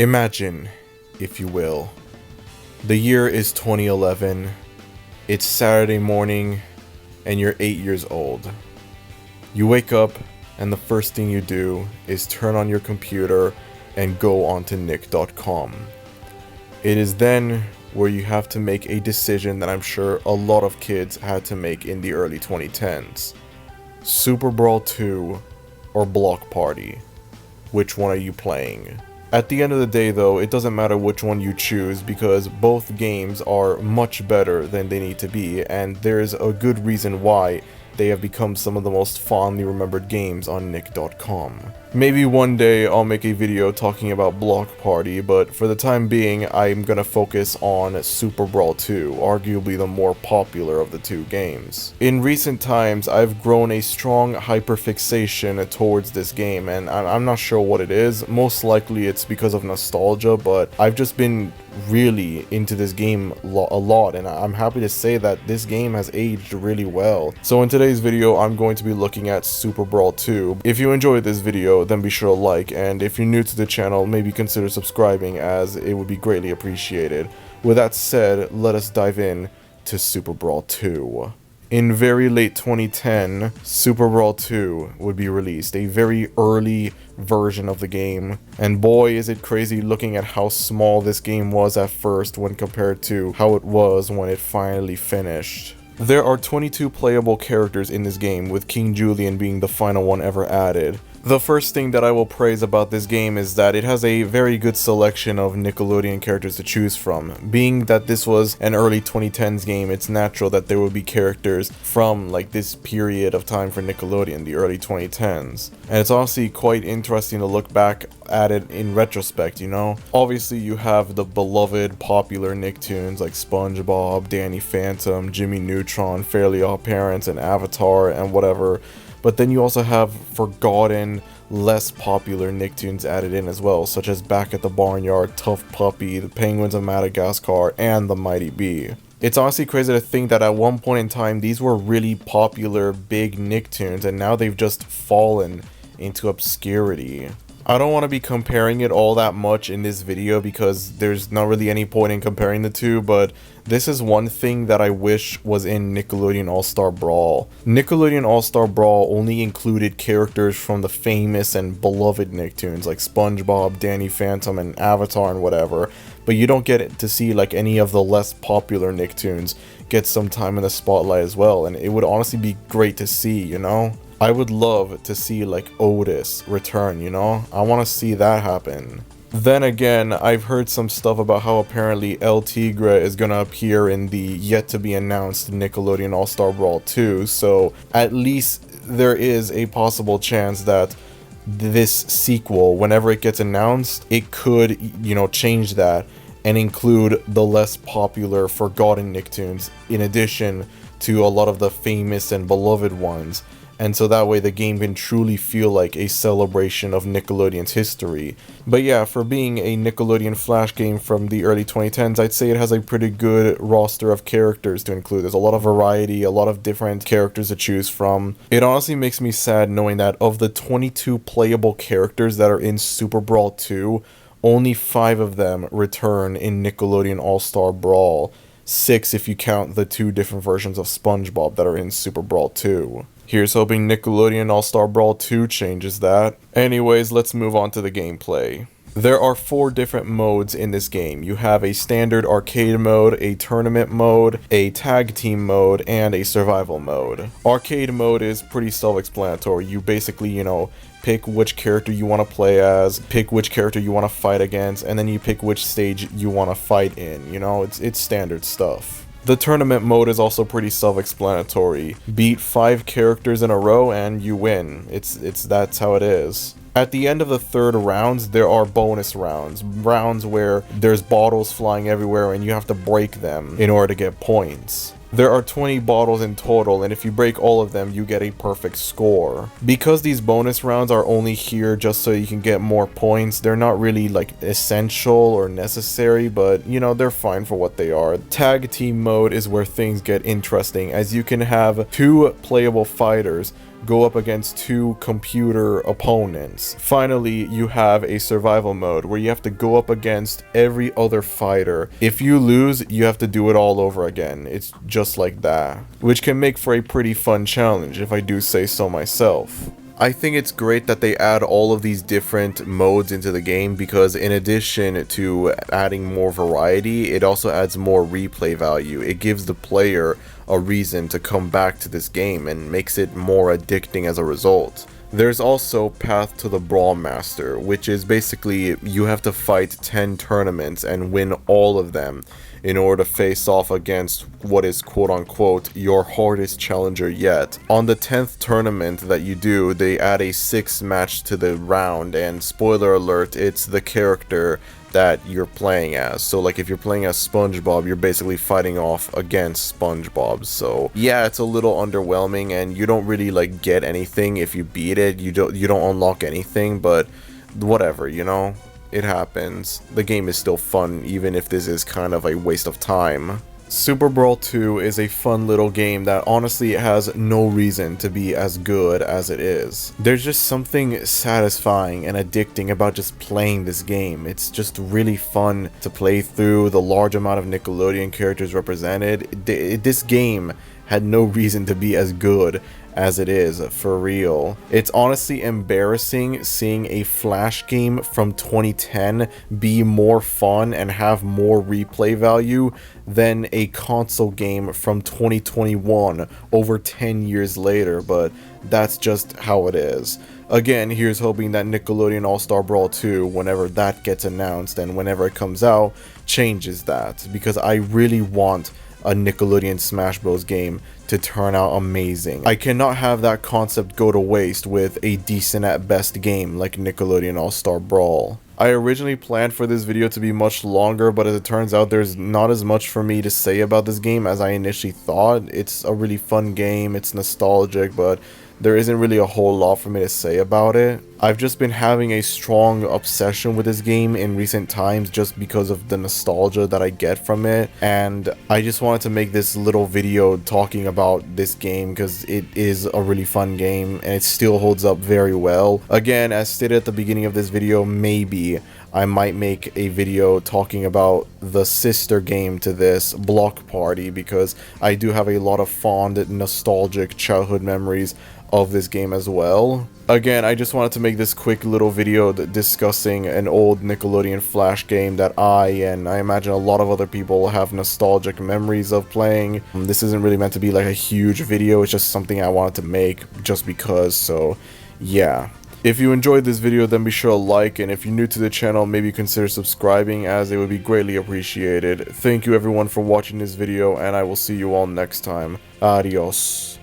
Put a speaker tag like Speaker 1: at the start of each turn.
Speaker 1: Imagine, if you will, the year is 2011, it's Saturday morning, and you're 8 years old. You wake up, and the first thing you do is turn on your computer and go onto Nick.com. It is then where you have to make a decision that I'm sure a lot of kids had to make in the early 2010s. Super Brawl 2 or Block Party? Which one are you playing? At the end of the day though, it doesn't matter which one you choose because both games are much better than they need to be, and there's a good reason why they have become some of the most fondly remembered games on Nick.com. Maybe one day I'll make a video talking about Block Party, but for the time being I'm gonna focus on Super Brawl 2, arguably the more popular of the two games. In recent times I've grown a strong hyperfixation towards this game, and I'm not sure what it is. Most likely it's because of nostalgia, but I've just been really into this game a lot, and I'm happy to say that this game has aged really well. So in today's video I'm going to be looking at Super Brawl 2. If you enjoyed this video, then be sure to like, and if you're new to the channel, maybe consider subscribing as it would be greatly appreciated. With that said, let us dive in to Super Brawl 2. In very late 2010, Super Brawl 2 would be released, a very early version of the game, and boy is it crazy looking at how small this game was at first when compared to how it was when it finally finished. There are 22 playable characters in this game, with King Julian being the final one ever added. The first thing that I will praise about this game is that it has a very good selection of Nickelodeon characters to choose from. Being that this was an early 2010s game, it's natural that there would be characters from like this period of time for Nickelodeon, the early 2010s. And it's honestly quite interesting to look back at it in retrospect, you know? Obviously you have the beloved popular Nicktoons like SpongeBob, Danny Phantom, Jimmy Neutron, Fairly Odd Parents, and Avatar, and whatever. But then you also have forgotten, less popular Nicktoons added in as well, such as Back at the Barnyard, Tough Puppy, The Penguins of Madagascar, and The Mighty Bee. It's honestly crazy to think that at one point in time these were really popular big Nicktoons, and now they've just fallen into obscurity. I don't want to be comparing it all that much in this video because there's not really any point in comparing the two, but this is one thing that I wish was in Nickelodeon All-Star Brawl. Nickelodeon All-Star Brawl only included characters from the famous and beloved Nicktoons like SpongeBob, Danny Phantom, and Avatar and whatever, but you don't get to see like any of the less popular Nicktoons get some time in the spotlight as well, and it would honestly be great to see, you know? I would love to see like Otis return, you know? I want to see that happen. Then again, I've heard some stuff about how apparently El Tigre is gonna appear in the yet to be announced Nickelodeon All-Star Brawl 2, so at least there is a possible chance that this sequel, whenever it gets announced, it could, you know, change that and include the less popular forgotten Nicktoons in addition to a lot of the famous and beloved ones. And so that way the game can truly feel like a celebration of Nickelodeon's history. But yeah, for being a Nickelodeon Flash game from the early 2010s, I'd say it has a pretty good roster of characters to include. There's a lot of variety, a lot of different characters to choose from. It honestly makes me sad knowing that of the 22 playable characters that are in Super Brawl 2, only 5 of them return in Nickelodeon All-Star Brawl. 6 if you count the 2 different versions of SpongeBob that are in Super Brawl 2. Here's hoping Nickelodeon All-Star Brawl 2 changes that. Anyways, let's move on to the gameplay. There are 4 different modes in this game. You have a standard arcade mode, a tournament mode, a tag team mode, and a survival mode. Arcade mode is pretty self-explanatory. You basically, you know, pick which character you want to play as, pick which character you want to fight against, and then you pick which stage you want to fight in. You know, it's standard stuff. The tournament mode is also pretty self-explanatory. Beat 5 characters in a row and you win. That's how it is. At the end of the 3rd rounds, there are bonus rounds. Rounds where there's bottles flying everywhere and you have to break them in order to get points. There are 20 bottles in total, and if you break all of them, you get a perfect score. Because these bonus rounds are only here just so you can get more points, they're not really like essential or necessary, but you know, they're fine for what they are. Tag team mode is where things get interesting, as you can have 2 playable fighters go up against 2 computer opponents. Finally, you have a survival mode where you have to go up against every other fighter. If you lose, you have to do it all over again. It's just like that, which can make for a pretty fun challenge if I do say so myself. I think it's great that they add all of these different modes into the game, because in addition to adding more variety, it also adds more replay value. It gives the player a reason to come back to this game and makes it more addicting as a result. There's also Path to the Brawl Master, which is basically you have to fight 10 tournaments and win all of them in order to face off against what is quote-unquote your hardest challenger yet. On the 10th tournament that you do, they add a 6th match to the round, and spoiler alert, it's the character that you're playing as. So like if you're playing as SpongeBob, you're basically fighting off against SpongeBob. So yeah, it's a little underwhelming, and you don't really like get anything if you beat it. You don't unlock anything, but whatever, you know? It happens. The game is still fun, even if this is kind of a waste of time. Super Brawl 2 is a fun little game that honestly has no reason to be as good as it is. There's just something satisfying and addicting about just playing this game. It's just really fun to play through, the large amount of Nickelodeon characters represented. This game had no reason to be as good as it is, for real. It's honestly embarrassing seeing a Flash game from 2010 be more fun and have more replay value than a console game from 2021 over 10 years later, but that's just how it is. Again, here's hoping that Nickelodeon All-Star Brawl 2, whenever that gets announced and whenever it comes out, changes that, because I really want a Nickelodeon Smash Bros game to turn out amazing. I cannot have that concept go to waste with a decent at best game like Nickelodeon All-Star Brawl. I originally planned for this video to be much longer, but as it turns out, there's not as much for me to say about this game as I initially thought. It's a really fun game, it's nostalgic, but there isn't really a whole lot for me to say about it. I've just been having a strong obsession with this game in recent times just because of the nostalgia that I get from it, and I just wanted to make this little video talking about this game because it is a really fun game and it still holds up very well. Again, as stated at the beginning of this video, maybe I might make a video talking about the sister game to this, Block Party, because I do have a lot of fond, nostalgic childhood memories of this game as well. Again, I just wanted to make this quick little video discussing an old Nickelodeon Flash game that I imagine a lot of other people have nostalgic memories of playing. This isn't really meant to be like a huge video, it's just something I wanted to make just because, so yeah. If you enjoyed this video, then be sure to like, and if you're new to the channel, maybe consider subscribing, as it would be greatly appreciated. Thank you everyone for watching this video, and I will see you all next time. Adios.